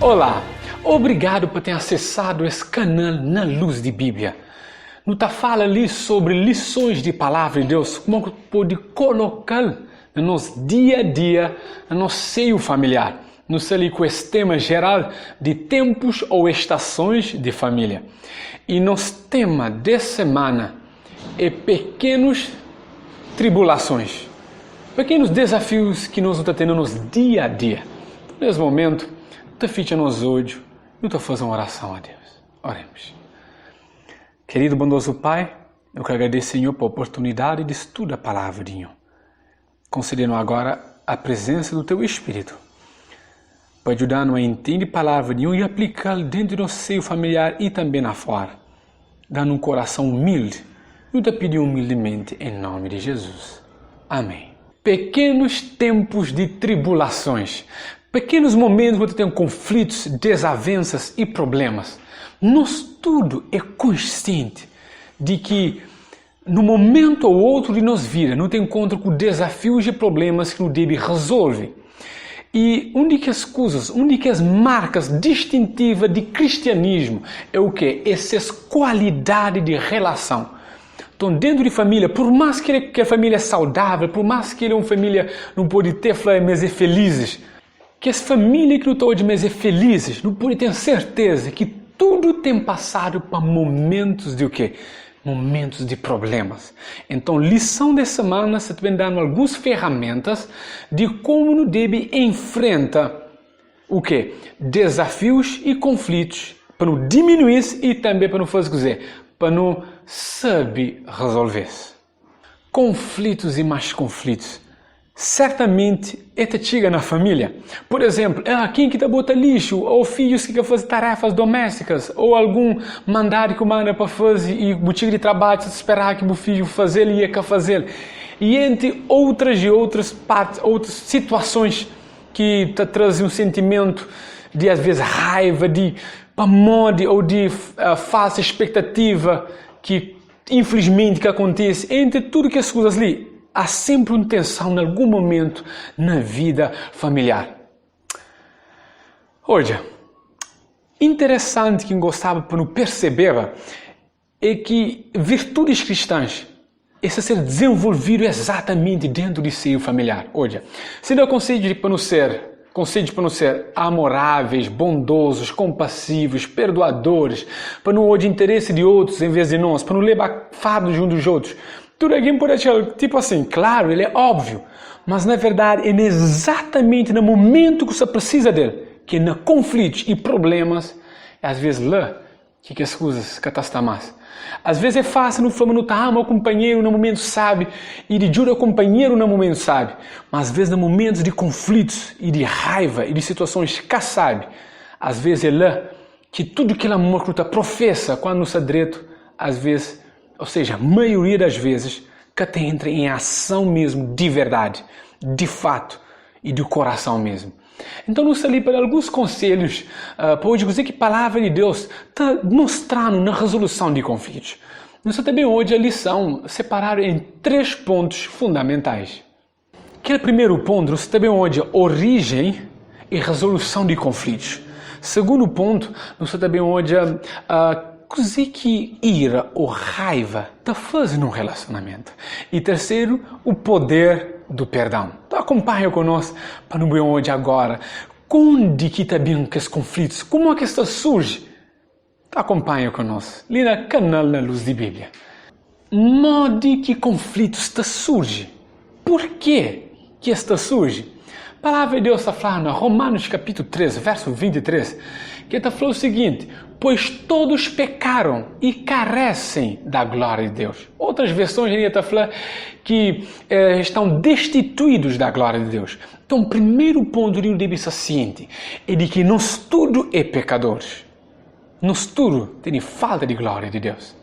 Olá, obrigado por ter acessado esse canal na Luz de Bíblia. Não está falando ali sobre lições de palavra de Deus, como pode colocar no nosso dia a dia, no nosso seio familiar. Não sei ali com esse tema geral de tempos ou estações de família. E nosso tema de semana é pequenos tribulações, pequenos desafios que nós estamos tendo no nosso dia a dia. Nesse momento, te ficha nos olhos e te fazer uma oração a Deus. Oremos. Querido bondoso Pai, eu quero agradecer, Senhor, por a oportunidade de estudar a palavra de Deus. Concedendo agora a presença do Teu Espírito, para ajudar-nos a entender a palavra de Deus e aplicá-la dentro do nosso seio familiar e também na fora, dando um coração humilde. Eu te peço humildemente em nome de Jesus. Amém. Pequenos tempos de tribulações. Pequenos momentos quando tem conflitos, desavenças e problemas. Nós tudo é consciente de que no momento ou outro de nossa vida, não tem encontro com desafios e problemas que não deve resolver. E uma das coisas, uma das marcas distintivas de cristianismo é o que? Essa qualidade de relação. Então, dentro de família, por mais que a família é saudável, por mais que uma família não pode ter mas é felizes, que as famílias que não estão hoje mais é felizes, não podem ter certeza que tudo tem passado por momentos de o quê? Momentos de problemas. Então, lição dessa semana, você está dando algumas ferramentas de como não deve enfrentar o quê? Desafios e conflitos para não diminuir e também para não fazer para não saber resolver. Conflitos e mais conflitos. Certamente, esta chega na família. Por exemplo, quem que está botando lixo, ou filhos que quer fazer tarefas domésticas, ou algum mandado que manda para fazer e o de trabalho esperar que o filho fazer ele ia fazer. E entre outras partes, outras situações que te trazem um sentimento de às vezes raiva, de pamode ou de falsa expectativa que infelizmente que acontece entre tudo que as coisas ali. Há sempre uma tensão em algum momento na vida familiar. Olha, interessante que gostava para não perceber é que virtudes cristãs, esse ser desenvolvido exatamente dentro de seio familiar. Olha, se não conselho para não ser amoráveis, bondosos, compassivos, perdoadores, para não ter interesse de outros em vez de nós, para não levar fardo junto dos outros. Tudo alguém pode achar, tipo assim, claro, ele é óbvio, mas na verdade é exatamente no momento que você precisa dele, que na conflitos e problemas, às vezes lá, que as coisas catastram mais. Às vezes é fácil, não ama o companheiro no momento sabe, e de ajuda o companheiro no momento sabe, mas às vezes no momentos de conflitos e de raiva e de situações que sabe, às vezes é lá que tudo aquele amor que você professa quando não está direito, às vezes, ou seja, a maioria das vezes, que até entra em ação mesmo, de verdade, de fato, e do coração mesmo. Então, nós ali para alguns conselhos, pode dizer que a palavra de Deus está mostrando na resolução de conflitos. Nós também hoje a lição separada em 3 pontos fundamentais. Aquele primeiro ponto, nós também hoje origem e resolução de conflitos. Segundo ponto, nós também hoje coisa que ira ou raiva está fazendo um relacionamento. E terceiro, o poder do perdão. Então acompanha conosco para não ver onde agora. Onde que está bem que os conflitos? Como é que isso surge? Então acompanha conosco. Ali no canal na Luz de Bíblia. Modo que conflitos está surge. Por que está surge? A palavra de Deus está falando, Romanos capítulo 3, verso 23, que está falando o seguinte: pois todos pecaram e carecem da glória de Deus. Outras versões ainda está falando que estão destituídos da glória de Deus. Então, o primeiro ponto que deve ser ciente é de que nós tudo é pecadores. Nós tudo tem falta de glória de Deus.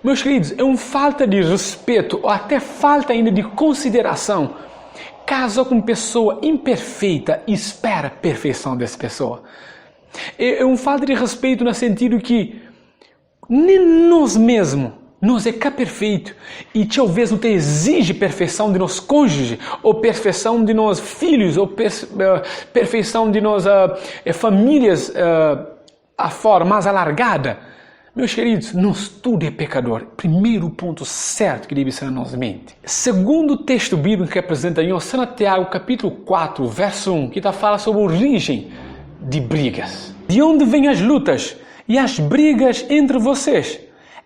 Meus queridos, é uma falta de respeito ou até falta ainda de consideração caso com pessoa imperfeita e espera a perfeição dessa pessoa. É uma falta de respeito no sentido que nem nós mesmos Nós é cá perfeito e talvez não te exige perfeição de nós cônjuge, ou perfeição de nós filhos, ou perfeição de nós famílias a forma mais alargada. Meus queridos, nós tudo é pecador. Primeiro ponto certo que deve ser na nossa mente. Segundo texto bíblico que apresenta em Tiago, capítulo 4, verso 1, que fala sobre a origem de brigas. De onde vêm as lutas e as brigas entre vocês?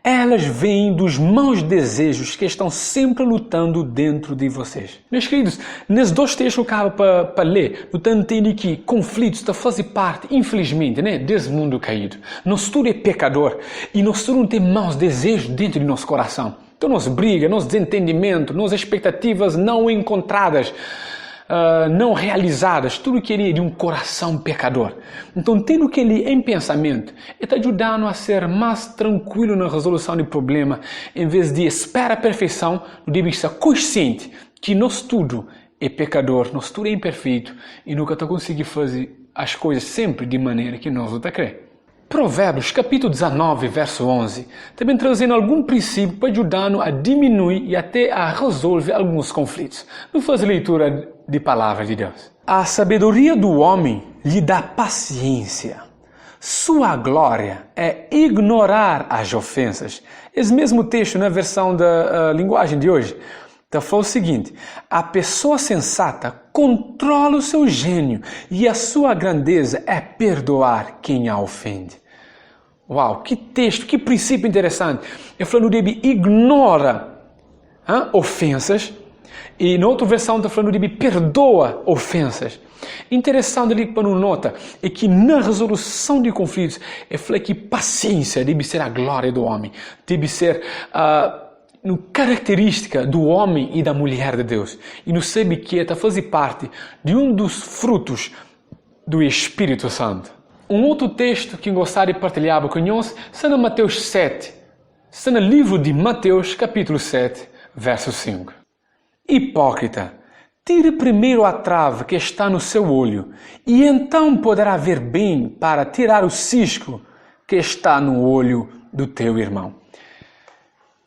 Elas vêm dos maus desejos que estão sempre lutando dentro de vocês. Meus queridos, nesses dois textos que eu acabo para ler, eu entendo que conflitos fazem parte, infelizmente, desse mundo caído. Nós tudo é pecador e nós tudo não tem maus desejos dentro de nosso coração. Então, nós briga, nosso desentendimento, nossas expectativas não encontradas, não realizadas, tudo que é de um coração pecador. Então, tendo que ele em pensamento, está ajudando a ser mais tranquilo na resolução do problema, em vez de esperar a perfeição, deve estar consciente que nós tudo é pecador, nós tudo é imperfeito e nunca está conseguindo fazer as coisas sempre de maneira que nós está crendo. Provérbios, capítulo 19, verso 11, também trazendo algum princípio para ajudar-nos a diminuir e até a resolver alguns conflitos. Vamos fazer leitura de palavra de Deus. A sabedoria do homem lhe dá paciência. Sua glória é ignorar as ofensas. Esse mesmo texto, na versão da linguagem de hoje, fala o seguinte: a pessoa sensata controla o seu gênio e a sua grandeza é perdoar quem a ofende. Uau, que texto, que princípio interessante. Eu falando de ignora ofensas e na outra versão está falando de perdoa ofensas. Interessante ali para nos nota é que na resolução de conflitos é falar que paciência deve ser a glória do homem, deve ser característica do homem e da mulher de Deus. E nos sabe que faz parte de um dos frutos do Espírito Santo. Um outro texto que eu gostaria de partilhar com nós está em Mateus 7. Está no livro de Mateus, capítulo 7, verso 5. Hipócrita, tire primeiro a trave que está no seu olho, e então poderá ver bem para tirar o cisco que está no olho do teu irmão.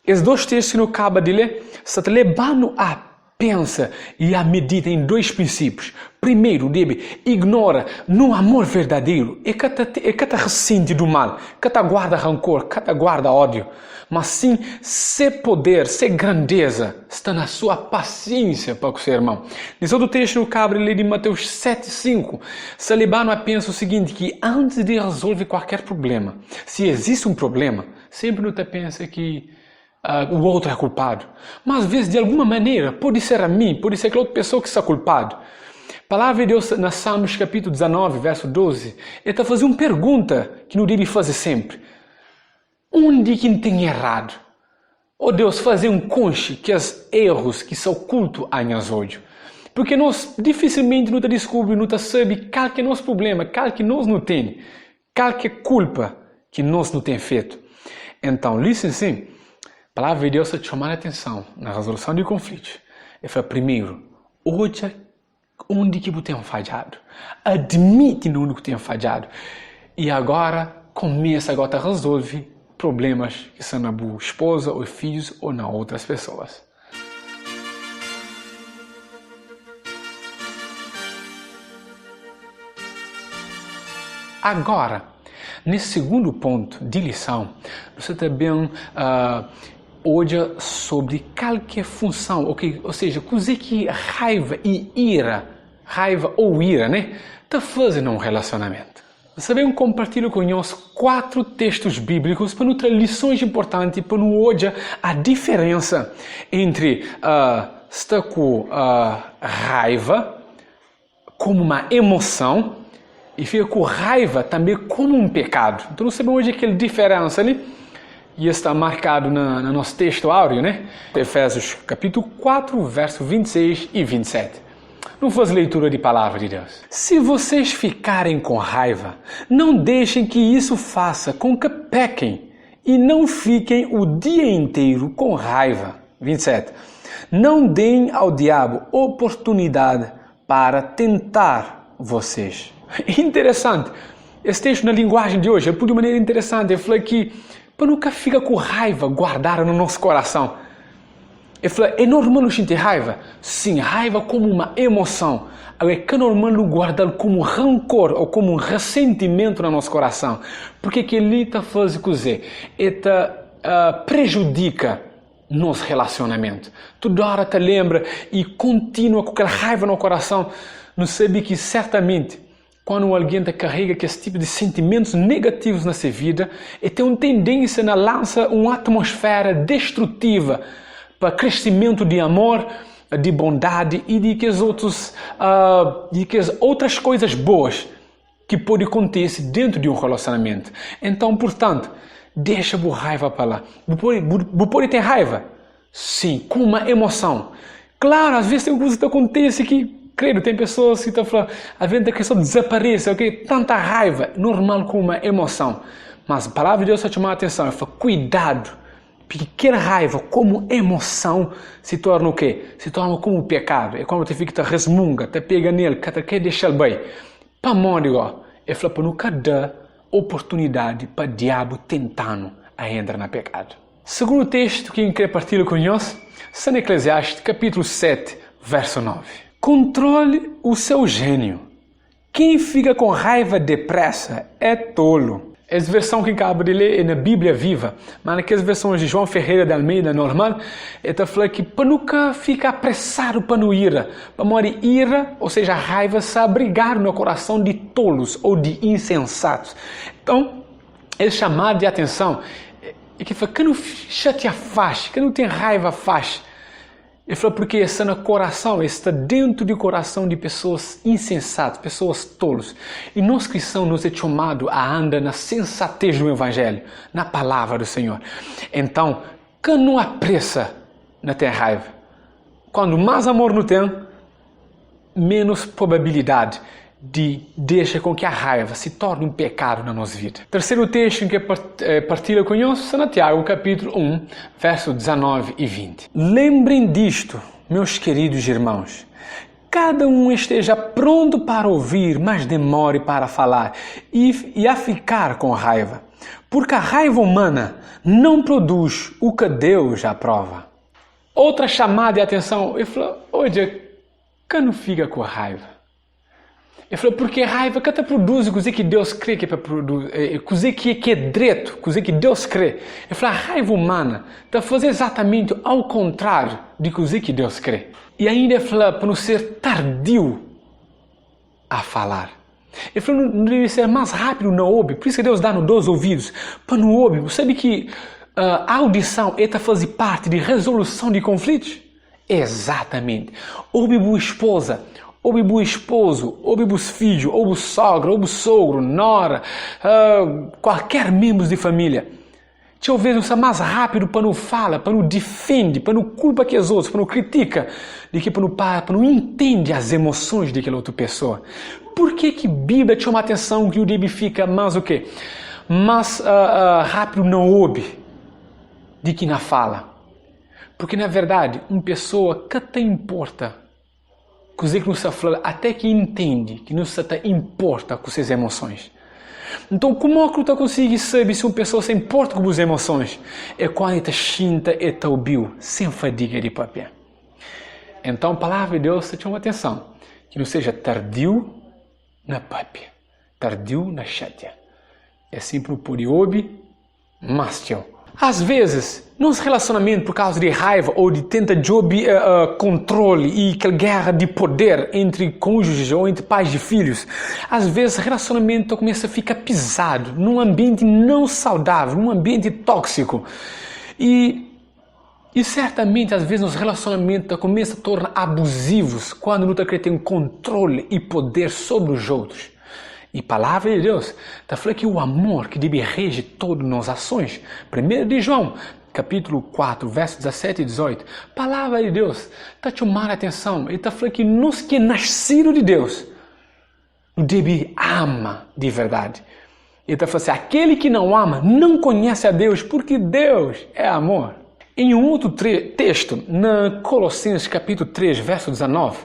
Esses dois textos que não acaba de ler, está te levando a pensa e a medita em dois princípios. Primeiro, deve ignora no amor verdadeiro e que te ressente do mal, que te guarda rancor, que te guarda ódio. Mas sim, ser poder, ser grandeza, está na sua paciência para com o seu irmão. Nesse outro texto, no cabre de Mateus 7,5, se levando a pensa o seguinte, que antes de resolver qualquer problema, se existe um problema, sempre não te pensa que o outro é culpado. Mas às vezes, de alguma maneira, pode ser a mim, pode ser aquela outra pessoa que está culpado. A palavra de Deus, na Salmos capítulo 19, verso 12, ele está fazendo uma pergunta que não deve fazer sempre. Onde que tem errado? Ou Deus fazer um conche que os erros que são ocultos a nós hoje. Porque nós dificilmente não descobrimos, não sabemos qual que é nosso problema, qual que nós não temos, qual que é culpa que nós não temos feito. Então, listen sim. A palavra de Deus está te chamando a atenção na resolução de conflitos. Ele fala, primeiro, hoje onde que você tem falhado. Admite onde que tem falhado. E agora, começa agora a resolver problemas que são na sua esposa, ou filhos, ou na outras pessoas. Agora, nesse segundo ponto de lição, você também hoje sobre qualquer função, ou seja, coisa que raiva e ira, raiva ou ira, está fazendo um relacionamento. Você bem compartilha com nós 4 textos bíblicos para nos trazer lições importantes, para nos olhar a diferença entre estar com raiva como uma emoção e fica com raiva também como um pecado. Então, nós sabemos hoje aquela diferença ali. E está marcado no nosso texto áureo, Efésios capítulo 4, verso 26 e 27. Não faz leitura de palavra de Deus. Se vocês ficarem com raiva, não deixem que isso faça com que pequem e não fiquem o dia inteiro com raiva. 27. Não deem ao diabo oportunidade para tentar vocês. Interessante. Esse texto na linguagem de hoje é de maneira interessante. Ele fala que para nunca ficar com raiva guardada no nosso coração. Ele falou, é normal não sentir raiva? Sim, raiva como uma emoção. Agora, é normal não guardar como rancor ou como um ressentimento no nosso coração. Porque que ele está fazendo coisa? Ele prejudica nosso relacionamento. Toda hora te lembra e continua com aquela raiva no coração. Não sabe que certamente, quando alguém te carrega com esse tipo de sentimentos negativos na sua vida, ele tem uma tendência a lançar uma atmosfera destrutiva para crescimento de amor, de bondade e de que as outras coisas boas que podem acontecer dentro de um relacionamento. Então, portanto, deixa a raiva para lá. Você pode ter raiva? Sim, com uma emoção. Claro, às vezes tem coisa que acontece que, creio, tem pessoas que estão falando, às vezes a questão desaparece, ok? Tanta raiva, normal com uma emoção. Mas a palavra de Deus está chamando a atenção, ela fala, cuidado. Porque aquela raiva como emoção se torna o quê? Se torna como um pecado. É quando você fica, te resmunga, te pega nele, quer deixar ele bem. Para módigo, ele fala para nunca dar oportunidade para o diabo tentando a entrar no pecado. Segundo texto que eu quero partilhar com nós, está em Eclesiastes, capítulo 7, verso 9. Controle o seu gênio. Quem fica com raiva depressa é tolo. Essa versão que acabo de ler é na Bíblia Viva, mas naquelas versões de João Ferreira de Almeida normal, ele está falando que para nunca ficar apressado para não ira, para morrer ira, ou seja, a raiva, se abrigar no coração de tolos ou de insensatos. Então, ele chamado de atenção, é que fala, que não chateia faz, que não tem raiva faz. Ele falou porque está no coração, está dentro do coração de pessoas insensatas, pessoas tolos. E nós cristãos nos é chamados a andar na sensatez do Evangelho, na palavra do Senhor. Então, que não apressa não tem raiva. Quando mais amor não tem, menos probabilidade de deixar com que a raiva se torne um pecado na nossa vida. Terceiro texto que partilha conosco está na Tiago, capítulo 1, versos 19 e 20. Lembrem disto, meus queridos irmãos. Cada um esteja pronto para ouvir, mas demore para falar e a ficar com raiva. Porque a raiva humana não produz o que Deus aprova. Outra chamada de atenção, ele falou, hoje, que não fica com raiva? Ele falou, porque raiva que produz coisa que Deus crê que é para produzir, coisa que é direito, coisa que Deus crê. Ele falou, a raiva humana está fazendo exatamente ao contrário de coisa que Deus crê. E ainda ele falou, para não ser tardio a falar. Ele falou, não deve ser mais rápido na ouvir, por isso que Deus dá nos 2 ouvidos, para não ouvir. Você sabe que a audição está fazendo parte de resolução de conflitos? Exatamente. Ouve boa esposa, ouve o esposo, ouve os filhos, ouve o sogra, ouve o sogro, nora, qualquer membro de família. Deixa eu ver se é mais rápido para não falar, para não defende, para não culpa que os outros, para não critica, do que para não entende as emoções daquela outra pessoa. Por que a Bíblia chama a atenção que o deve fica mais o quê? Mais rápido não ouve de que não fala? Porque na verdade, uma pessoa que te importa, coisa que não se fala, até que entende, que não se importa com suas emoções. Então, como é que tu consegue saber se uma pessoa se importa com as emoções? É quando ele te sinta e te ouviu, sem fadiga de papel. Então, a palavra de Deus te chama a atenção, que não seja tardio na papel, tardio na chátia. É sempre por ouvir, mas tchau. Às vezes, nos relacionamentos, por causa de raiva ou de tenta de controle e aquela guerra de poder entre cônjuges ou entre pais e filhos, às vezes o relacionamento começa a ficar pesado, num ambiente não saudável, num ambiente tóxico. E certamente, às vezes, os relacionamentos começam a tornar abusivos quando não tem controle e poder sobre os outros. E a palavra de Deus está falando que o amor que deve reger todas as nossas ações. 1 de João, capítulo 4, versos 17 e 18. A palavra de Deus está chamando a atenção. Ele está falando que nós que nascidos de Deus, deve amar de verdade. Ele está falando assim, aquele que não ama não conhece a Deus, porque Deus é amor. Em um outro texto, na Colossenses capítulo 3, verso 19,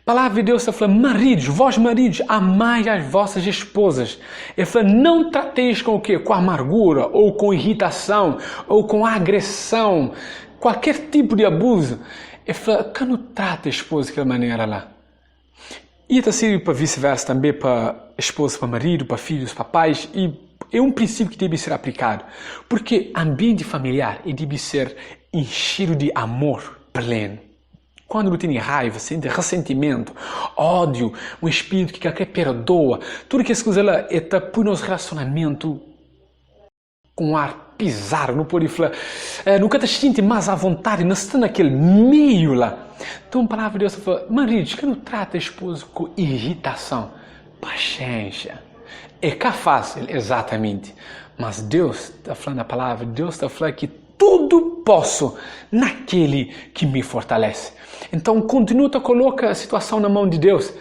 palavra de Deus está falando, maridos, vós maridos, amai as vossas esposas. Ele fala, não trateis com o quê? Com amargura, ou com irritação, ou com agressão, qualquer tipo de abuso. Ele fala, que não trata a esposa daquela maneira lá. E está servindo para vice-versa também, para esposa, para marido, para filhos, para pais, e é um princípio que deve ser aplicado. Porque ambiente familiar deve ser enchido de amor pleno. Quando não tem raiva, sente ressentimento, ódio, um espírito que quer perdoa, tudo que as coisas lá está por nosso relacionamento com ar pisar, não pode falar, nunca te sente mais à vontade, não está naquele meio lá. Então a palavra de Deus fala, maridos, que não trata a esposa com irritação, paciência. É que é fácil, exatamente, mas Deus está falando a palavra, Deus está falando que tudo posso naquele que me fortalece. Então, continua a colocar a situação na mão de Deus.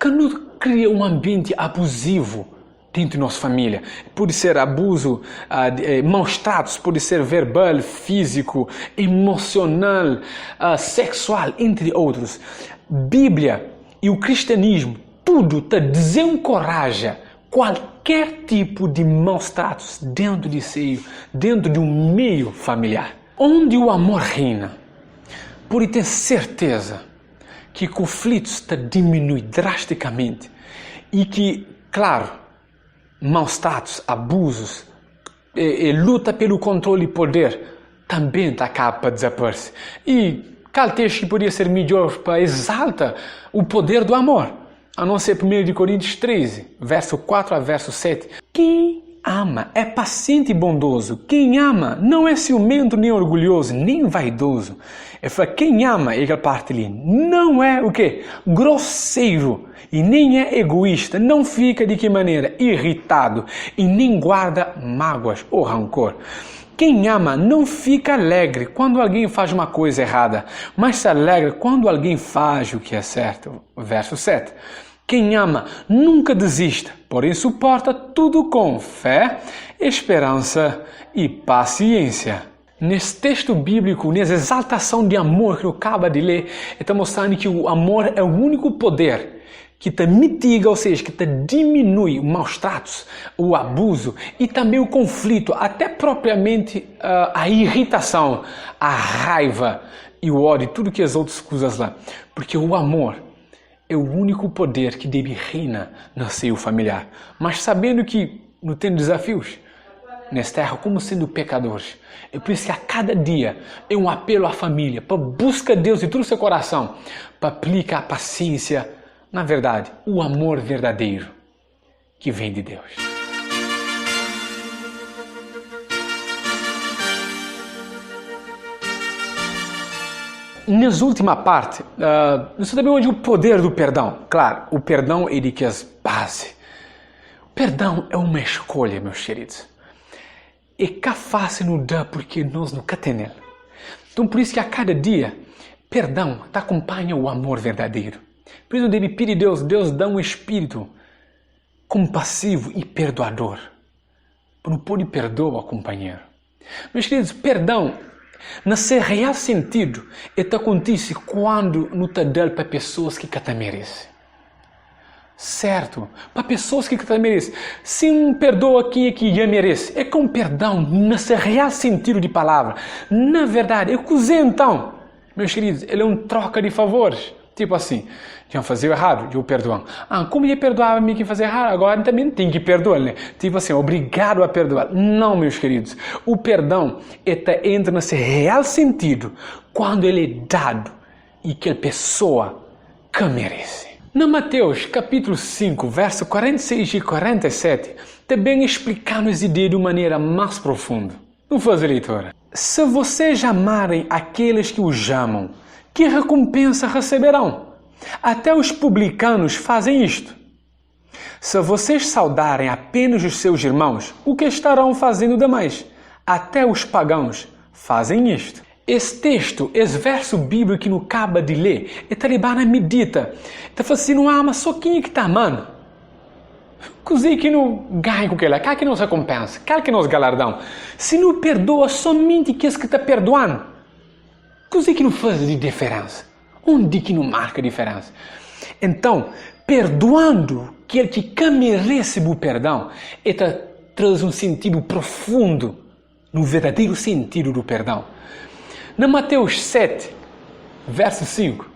Que não cria um ambiente abusivo dentro da nossa família. Pode ser abuso, maus tratos, pode ser verbal, físico, emocional, sexual, entre outros. Bíblia e o cristianismo, tudo te desencoraja qualquer tipo de maus tratos dentro de si, dentro de um meio familiar. Onde o amor reina, pode ter certeza que conflitos te diminuem drasticamente e que, claro, maus tratos, abusos, luta pelo controle e poder também acaba para desaparecer. E qual texto que poderia ser melhor para exaltar o poder do amor? A não ser 1 Coríntios 13, verso 4 a verso 7. Quem ama é paciente e bondoso. Quem ama não é ciumento, nem orgulhoso, nem vaidoso. Quem ama, é aquela parte ali, não é o quê? Grosseiro e nem é egoísta. Não fica de que maneira? Irritado e nem guarda mágoas ou rancor. Quem ama não fica alegre quando alguém faz uma coisa errada, mas se alegra quando alguém faz o que é certo. Verso 7. Quem ama nunca desiste, porém suporta tudo com fé, esperança e paciência. Nesse texto bíblico, nessa exaltação de amor que eu acabo de ler, está mostrando que o amor é o único poder que te mitiga, ou seja, que te diminui os maus tratos, o abuso e também o conflito, até propriamente a irritação, a raiva e o ódio, tudo que as outras coisas lá. Porque o amor é o único poder que deve reinar no seio familiar. Mas sabendo que não tem desafios nesta terra, como sendo pecadores. É por isso que a cada dia é um apelo à família, para buscar Deus de todo o seu coração, para aplicar a paciência, na verdade, o amor verdadeiro que vem de Deus. Nessa última parte, nós sabemos onde o poder do perdão. Claro, o perdão é de que as bases. O perdão é uma escolha, meus queridos. É que é fácil não dar porque nós nunca temos ele. Então, por isso que a cada dia, perdão te acompanha o amor verdadeiro. Por isso deve pedir a Deus, Deus dá um espírito compassivo e perdoador. Não pode perdoar o companheiro. Meus queridos, perdão, no seu real sentido, acontece quando não te dá para pessoas que te merecem. Certo? Para pessoas que te merecem. Se um perdoa quem é que já merece, é com perdão, no seu real sentido de palavra. Na verdade, é cozer então. Meus queridos, ele é um troca de favores. Tipo assim, tinham fazer errado, eu perdoo. Como ele perdoava me que fazer errado, agora também tem que perdoar, né? Tipo assim, obrigado a perdoar. Não, meus queridos, o perdão entra nesse real sentido quando ele é dado e que a pessoa que merece. Na Mateus, capítulo 5, verso 46 e 47, também explicamos essa ideia de maneira mais profunda. Vamos fazer a leitura. Se vocês amarem aqueles que os amam, que recompensa receberão? Até os publicanos fazem isto. Se vocês saudarem apenas os seus irmãos, o que estarão fazendo demais? Até os pagãos fazem isto. Esse texto, esse verso bíblico que não acaba de ler, está levando a medita. Está falando assim, não ama só quem é que está amando. Così que não ganha com aquela, qual que nos recompensa, qual que nos galardão. Se não perdoa somente aqueles que está perdoando, così que não faz de diferença. Onde que não marca a diferença? Então, perdoando aquele que merece o perdão, traz um sentido profundo, no verdadeiro sentido do perdão. Na Mateus 7, verso 5,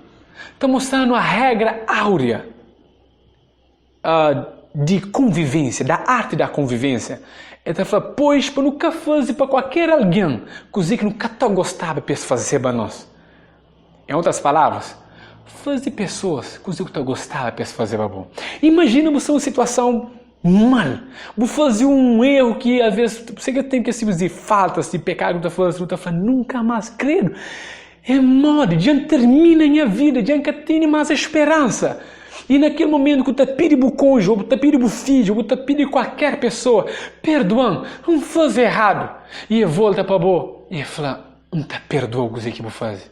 está mostrando a regra áurea de convivência, da arte da convivência. Ele está falando, pois, para nunca fazer para qualquer alguém, coisa que nunca tão gostava de fazer para nós. Em outras palavras, fazer pessoas, coisa que tu gostava de fazer para bom. Imagina você uma situação mal. Vou fazer um erro que às vezes você que tem que se dizer faltas de pecado que tu está falando, nunca mais credo. É modo, já termina a minha vida, já não tem mais esperança. E naquele momento que tu pede para o cônjuge, ou tu pede para o filho, ou tu pede qualquer pessoa, perdoando, não faz errado. E ele volta para boa e ele fala, não te perdoa o que vou fazer.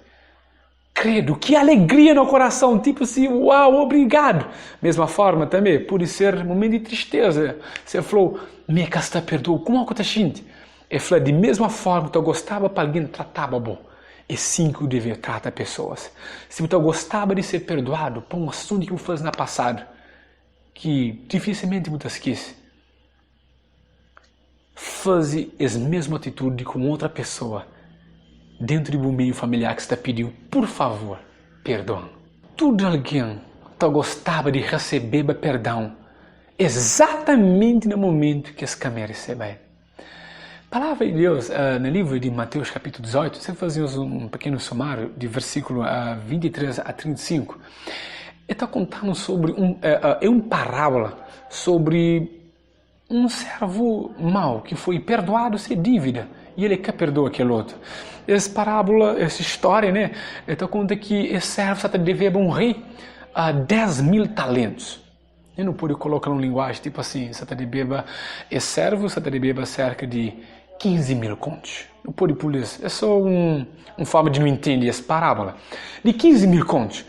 Credo, que alegria no coração, tipo assim, uau, obrigado. Mesma forma também, pode ser um momento de tristeza. Você falou, me casta perdoa, como é que tu sente? Ele falou, de mesma forma que eu gostava para alguém tratava bom. É assim que eu devia tratar pessoas. Se você gostava de ser perdoado por um assunto que eu fiz no passado, que dificilmente você esquece, faze a mesma atitude com outra pessoa, dentro do meio familiar que você pediu, por favor, perdão. Todo alguém que gostava de receber perdão, exatamente no momento que você recebe. A palavra de Deus, no livro de Mateus capítulo 18, você fazia um pequeno sumário de versículo 23 a 35. Ele está contando sobre uma parábola sobre um servo mau que foi perdoado sem dívida e ele que perdoa aquele outro. Essa parábola, essa história, né? Ele está contando que esse servo só devia um rei 10.000 talentos. Eu não pude colocar uma linguagem tipo assim, esse servo só devia cerca de 15.000 contos. Não pode por isso. É só uma forma de não entender essa parábola. De 15.000 contos.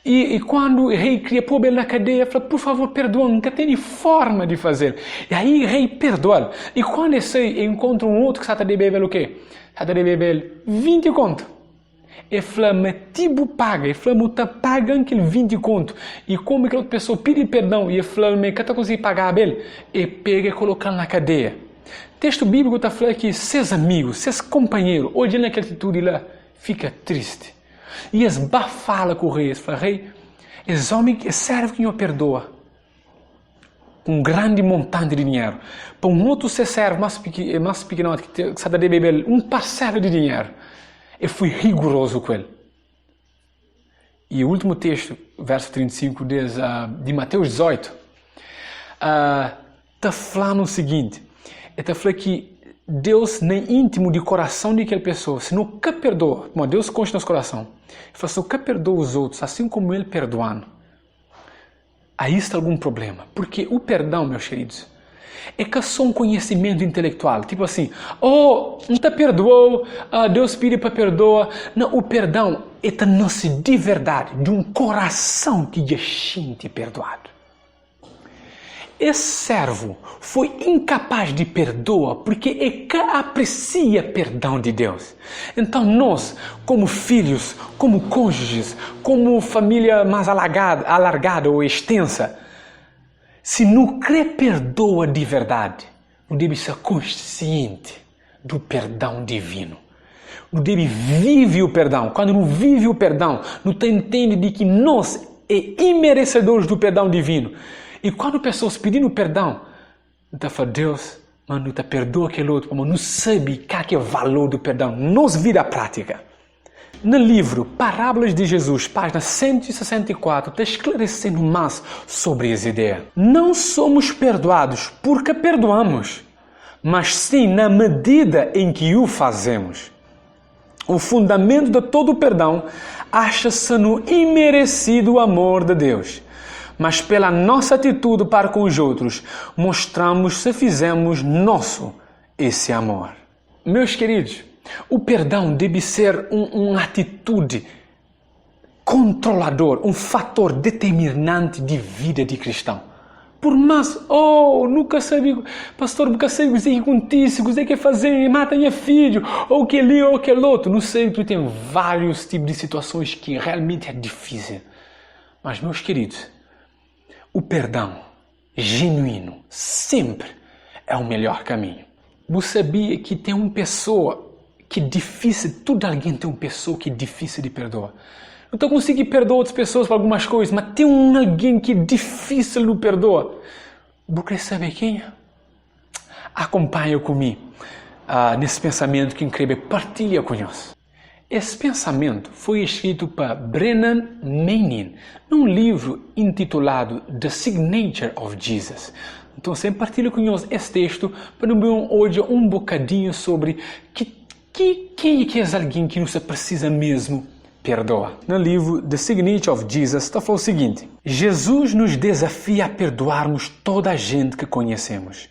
E quando o rei queria pôr ele na cadeia, ele falou, por favor, perdoa, nunca tem forma de fazer. E aí o rei perdoa. E quando esse encontra um outro que só devia o quê? Só devia 20 contos. Ele falou, mas tipo paga. Ele falou, mas tá pagando aquele 20 conto. E como aquela pessoa pede perdão, e ele falou, mas que tá conseguindo pagar ele? Ele pega e coloca na cadeia. Texto bíblico está falando que seus amigos, seus companheiros, olhando aquela atitude lá, fica triste. E eles falam com o rei, eles falam, rei, esse homem serve que não perdoa. Um grande montante de dinheiro. Para um outro se serve mais pequeno, que só deve beber um parcelo de dinheiro. Eu fui rigoroso com ele. E o último texto, verso 35 de Mateus 18, está falando o seguinte. Ele está falando que Deus nem íntimo de coração de aquela pessoa, se nunca perdoa, como Deus consta no nosso coração, ele fala, se nunca perdoa os outros, assim como ele perdoando, aí está algum problema. Porque o perdão, meus queridos, é que só um conhecimento intelectual. Tipo assim, não te perdoou, Deus pede para perdoar. Não, o perdão é que nasce de verdade, de um coração que já sente perdoado. Esse servo foi incapaz de perdoar porque é que aprecia perdão de Deus. Então nós, como filhos, como cônjuges, como família mais alargada ou extensa, se não crê perdoa de verdade, não deve ser consciente do perdão divino. Não deve viver o perdão. Quando não vive o perdão, não entende de que nós é imerecedores do perdão divino. E quando pessoas pedindo perdão, então fala, Deus, mas não te perdoa aquele outro, mas não sabe que é o valor do perdão. Nos vida prática. No livro Parábolas de Jesus, página 164, está esclarecendo mais sobre essa ideia. Não somos perdoados porque perdoamos, mas sim na medida em que o fazemos. O fundamento de todo o perdão acha-se no imerecido amor de Deus. Mas pela nossa atitude para com os outros, mostramos se fizemos nosso esse amor. Meus queridos, o perdão deve ser uma atitude controlador, um fator determinante de vida de cristão. Por mais, nunca sabia, pastor, nunca sei o que acontece, o que fazer, mata minha filho, ou que ali, ou que outro. Não sei, tu tem vários tipos de situações que realmente é difícil. Mas, meus queridos, o perdão genuíno sempre é o melhor caminho. Você sabia que tem uma pessoa que é difícil, toda alguém tem uma pessoa que é difícil de perdoar. Eu estou conseguindo perdoar outras pessoas por algumas coisas, mas tem alguém que é difícil de perdoar. Você quer saber quem? Acompanha comigo nesse pensamento que incrível, partilha conosco. Esse pensamento foi escrito por Brennan Manning num livro intitulado The Signature of Jesus. Então, sempre partilha conosco esse texto para ver hoje um bocadinho sobre quem é que é alguém que você precisa mesmo perdoar. No livro The Signature of Jesus está falando o seguinte: Jesus nos desafia a perdoarmos toda a gente que conhecemos.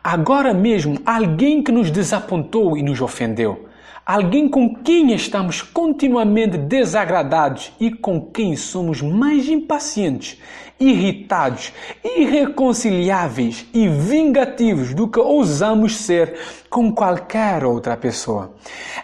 Agora mesmo, alguém que nos desapontou e nos ofendeu. Alguém com quem estamos continuamente desagradados e com quem somos mais impacientes, irritados, irreconciliáveis e vingativos do que ousamos ser com qualquer outra pessoa.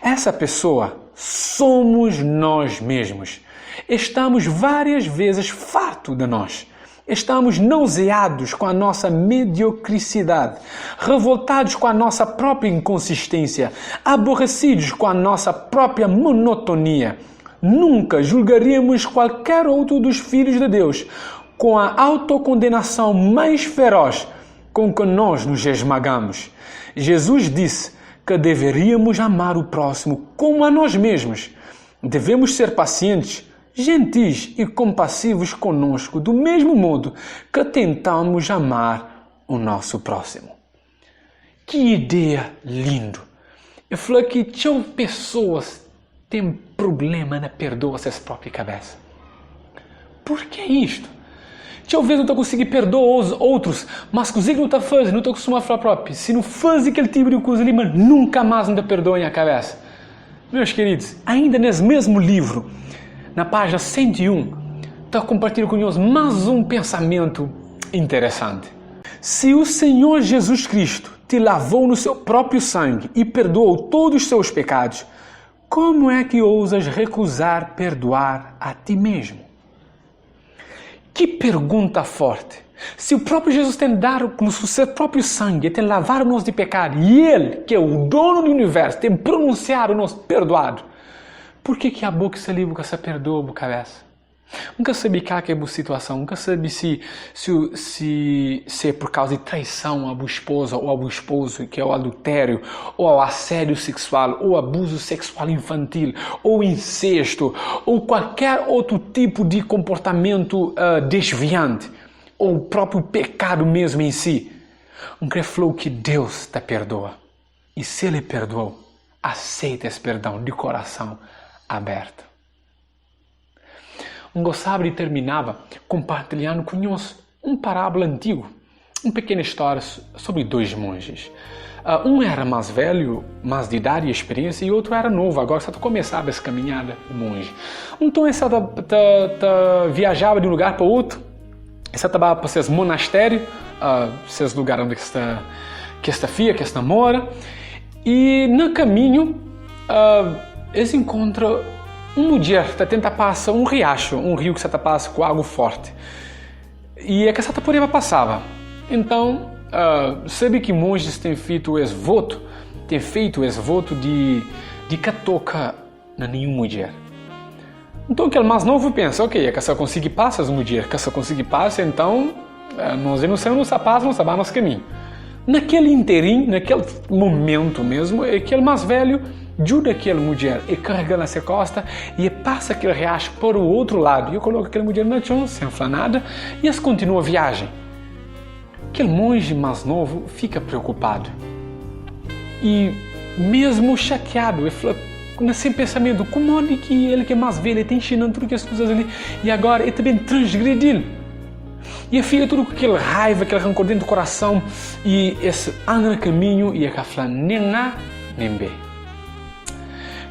Essa pessoa somos nós mesmos. Estamos várias vezes fartos de nós. Estamos nauseados com a nossa mediocridade, revoltados com a nossa própria inconsistência, aborrecidos com a nossa própria monotonia. Nunca julgaríamos qualquer outro dos filhos de Deus com a autocondenação mais feroz com que nós nos esmagamos. Jesus disse que deveríamos amar o próximo como a nós mesmos. Devemos ser pacientes, gentis e compassivos conosco, do mesmo modo que tentamos amar o nosso próximo. Que ideia linda! Eu falei que tinham pessoas que têm problema na perdoar suas próprias cabeças. Por que isto? Tinha vezes não estou conseguindo perdoar os outros, mas coisa que não está fazendo, não estou acostumado a falar próprio. Se não faz aquele tipo de coisa ali, mas nunca mais não te perdoa em a cabeça. Meus queridos, ainda nesse mesmo livro, na página 101, está compartilhando conosco mais um pensamento interessante. Se o Senhor Jesus Cristo te lavou no seu próprio sangue e perdoou todos os seus pecados, como é que ousas recusar perdoar a ti mesmo? Que pergunta forte! Se o próprio Jesus tem dado no seu próprio sangue, tem lavado-nos de pecado, e Ele, que é o dono do universo, tem pronunciado-nos perdoado, por que a boca se livra que se perdoa a cabeça? Nunca sabe que é a situação, nunca sabe se é por causa de traição à esposa ou ao esposo, que é o adultério, ou ao assédio sexual, ou abuso sexual infantil, ou incesto, ou qualquer outro tipo de comportamento desviante, ou o próprio pecado mesmo em si. Um crente falou que Deus te perdoa. E se Ele perdoou, aceita esse perdão de coração aberto. Gostava de terminava compartilhando conosco uma parábola antiga, uma pequena história sobre dois monges. Um era mais velho, mais de idade e experiência, e outro era novo, agora só começava essa caminhada, o monge. Então, ele viajava de um lugar para outro, ele estava para esses monastérios, esses lugares onde que esta mora, e no caminho, eles encontram uma mulher que tenta passar um riacho, um rio que se passa com água forte. E é que essa por passava. Então, sabe que monges têm feito esse voto de que toca na nenhuma mulher. Então, aquele mais novo pensa, ok, é que essa consegue passar as mulheres, que essa consegue passar, então, nós não sabemos sapatos, não sabemos nosso caminho. Naquele inteirinho, naquele momento mesmo, aquele mais velho ajuda aquela mulher e carrega na sua costa e passa aquele riacho para o outro lado. E eu coloco aquela mulher na chão, sem falar nada, e eles continuam a viagem. Aquele monge mais novo fica preocupado. E mesmo chateado, ele fala, sem pensamento, como é que ele que é mais velho, ele está ensinando todas as coisas ali, e agora ele também transgrediu. E ele fica tudo com aquela raiva, aquele rancor dentro do coração, e esse anda no caminho e ele fala, nem A, nem B.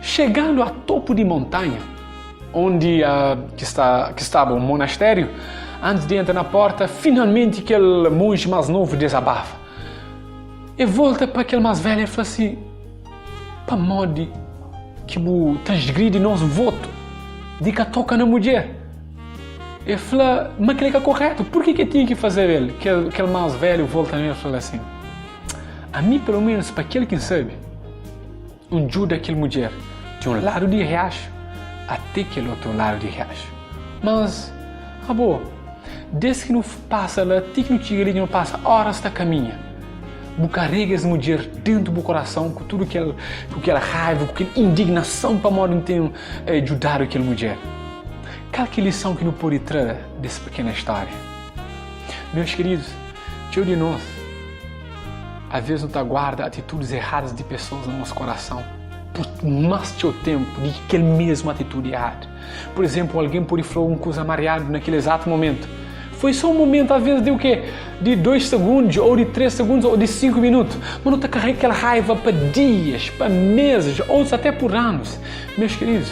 Chegando ao topo de montanha, onde que estava o monastério, Antes de entrar na porta, finalmente aquele monge mais novo desabafa. E volta para aquele mais velho e fala assim, para modo que o transgride nosso voto, de que toca na mulher. E fala, mas que é correto, por que tinha que fazer ele? Aquele mais velho volta nele e fala assim, a mim pelo menos, para aquele que sabe, um juda aquela mulher de um lado de riacho até aquele outro lado de riacho. Mas, desde que não passa lá, até que não passa horas da caminha, carrega essa mulher dentro do coração com tudo com aquela raiva, com aquela indignação para modo então ajudar aquela mulher. Qual que lição que não pode tirar dessa pequena história? Meus queridos, tio de nós, às vezes não guarda atitudes erradas de pessoas no nosso coração por mais de tempo de aquela mesma atitude errada. Por exemplo, alguém pode falar uma coisa mareada naquele exato momento. Foi só um momento, às vezes, de o quê? De 2 segundos, ou de 3 segundos, ou de 5 minutos. Mas não carrega aquela raiva para dias, para meses, ou até por anos. Meus queridos,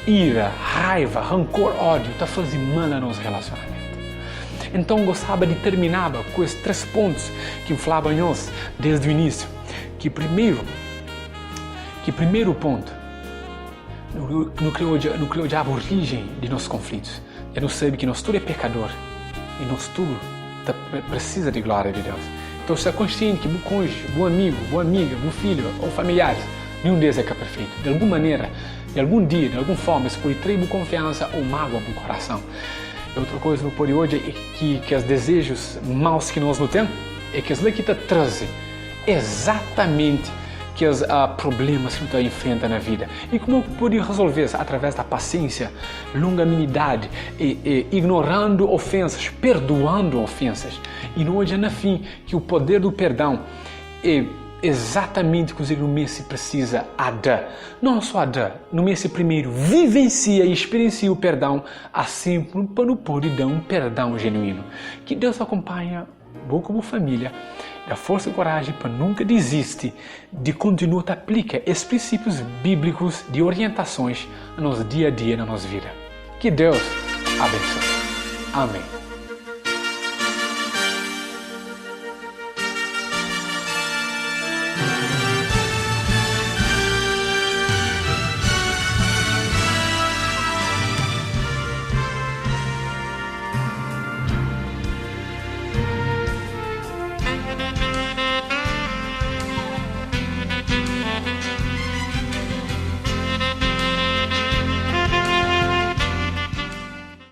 ira, raiva, rancor, ódio, está fazendo mal no nosso relacionamento. Então, gostava de terminar com esses 3 pontos que falava nós desde o início. Que primeiro ponto, no que eu já a origem de nossos conflitos. Eu não sabe que nós tudo é pecador e nós tudo precisa de glória de Deus. Então, se é consciente que o cônjuge, o amigo, a amiga, o filho ou familiares, nenhum deles é perfeito. De alguma maneira, de algum dia, de alguma forma, isso pode trazer confiança ou mágoa no coração. E outra coisa no por hoje é que os desejos maus que nós não temos é que as leis que trazem exatamente que os problemas que você enfrenta na vida. E como pode resolver isso? Através da paciência, longanimidade, e ignorando ofensas, perdoando ofensas. E não hoje no fim que o poder do perdão é exatamente o que o Messi precisa dar. Não só dar, no Messi primeiro vivencia e experiencia o perdão, assim para não poder dar um perdão genuíno. Que Deus acompanha você como família, dá força e coragem para nunca desistir de continuar a aplicar esses princípios bíblicos de orientações no nosso dia a dia, na nossa vida. Que Deus abençoe. Amém.